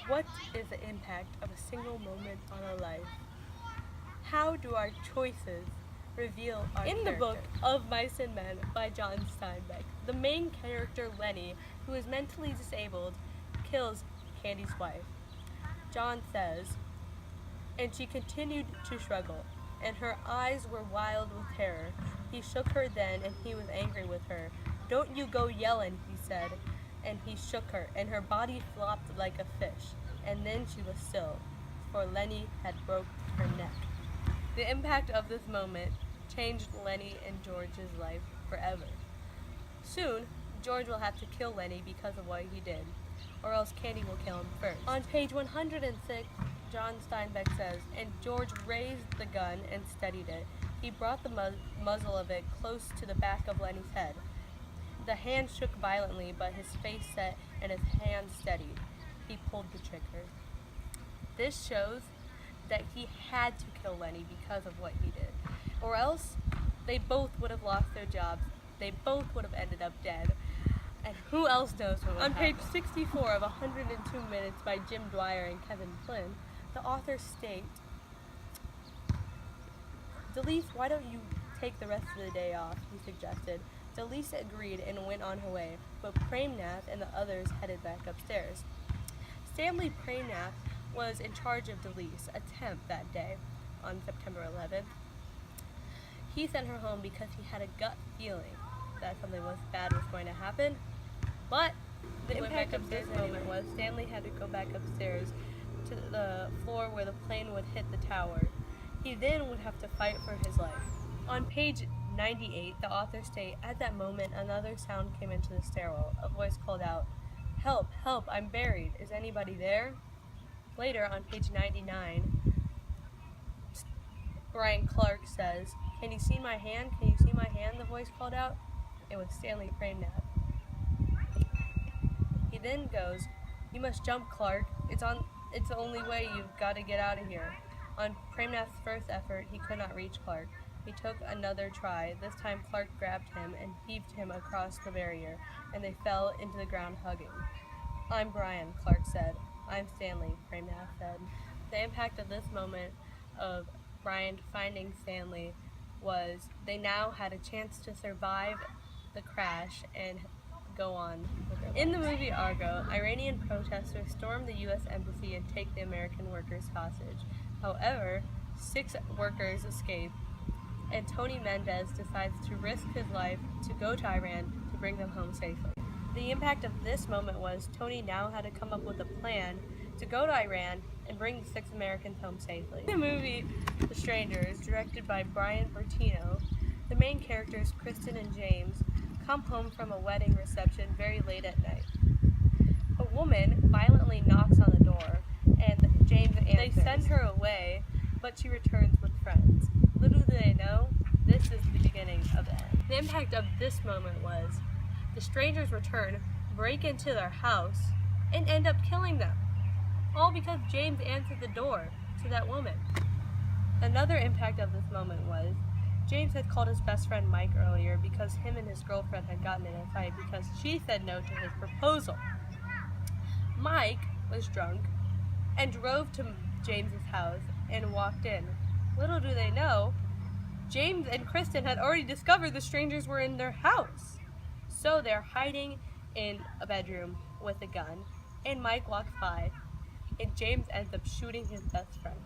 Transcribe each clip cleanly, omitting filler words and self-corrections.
What is the impact of a single moment on our life? How do our choices reveal our character? In the book Of Mice and Men by John Steinbeck, the main character Lenny, who is mentally disabled, kills Candy's wife. John says, "And she continued to struggle, and her eyes were wild with terror. He shook her then, and he was angry with her. 'Don't you go yellin',' he said, and he shook her, and her body flopped like a fish, and then she was still, for Lenny had broke her neck." The impact of this moment changed Lenny and George's life forever. Soon, George will have to kill Lenny because of what he did, or else Candy will kill him first. On page 106, John Steinbeck says, "And George raised the gun and steadied it. He brought the muzzle of it close to the back of Lenny's head. The hand shook violently, but his face set and his hand steadied. He pulled the trigger." This shows that he had to kill Lenny because of what he did, or else they both would have lost their jobs. They both would have ended up dead. And who else knows what would happen? On page 64 of 102 Minutes by Jim Dwyer and Kevin Flynn, the authors state, "Delise, why don't you take the rest of the day off?" he suggested. Delise agreed and went on her way, but Premnath and the others headed back upstairs. Stanley Premnath was in charge of Delise, a temp that day, on September 11th. He sent her home because he had a gut feeling that something bad was going to happen, but the impact of this moment was Stanley had to go back upstairs to the floor where the plane would hit the tower. He then would have to fight for his life. On page 98, the authors state, "At that moment, another sound came into the stairwell. A voice called out, 'Help, help, I'm buried. Is anybody there?' Later, on page 99, Brian Clark says, 'Can you see my hand? Can you see my hand?' the voice called out. It was Stanley Premnath. He then goes, 'You must jump, Clark. It's the only way. You've got to get out of here.' On Premnath's first effort, he could not reach Clark. He took another try. This time Clark grabbed him and heaved him across the barrier, and they fell into the ground hugging. 'I'm Brian,' Clark said. 'I'm Stanley,' Premnath said. The impact of this moment of Brian finding Stanley was they now had a chance to survive the crash and go on with their lives. In the movie Argo, Iranian protesters storm the U.S. Embassy and take the American workers hostage. However, 6 workers escape, and Tony Mendez decides to risk his life to go to Iran to bring them home safely. The impact of this moment was Tony now had to come up with a plan to go to Iran and bring the 6 Americans home safely. In the movie The Strangers, directed by Brian Bertino, the main characters, Kristen and James, come home from a wedding reception very late at night. A woman violently knocks on the door, and James answers. They send her away, but she returns with friends. Little do they know, this is the beginning of the end. The impact of this moment was the strangers return, break into their house, and end up killing them. All because James answered the door to that woman. Another impact of this moment was James had called his best friend Mike earlier because him and his girlfriend had gotten in a fight because she said no to his proposal. Mike was drunk and drove to James's house and walked in. Little do they know, James and Kristen had already discovered the strangers were in their house. So they're hiding in a bedroom with a gun, and Mike walks by, and James ends up shooting his best friend.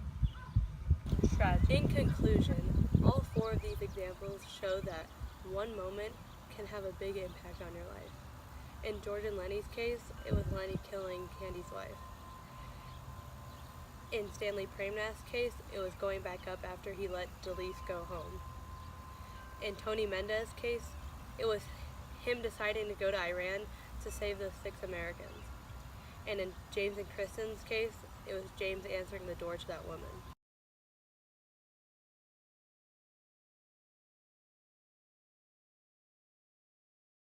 Tragic. In conclusion, all 4 of these examples show that one moment can have a big impact on your life. In George and Lenny's case, it was Lenny killing Candy's wife. In Stanley Premnath's case, it was going back up after he let Delise go home. In Tony Mendez's case, it was him deciding to go to Iran to save those 6 Americans. And in James and Kristen's case, it was James answering the door to that woman.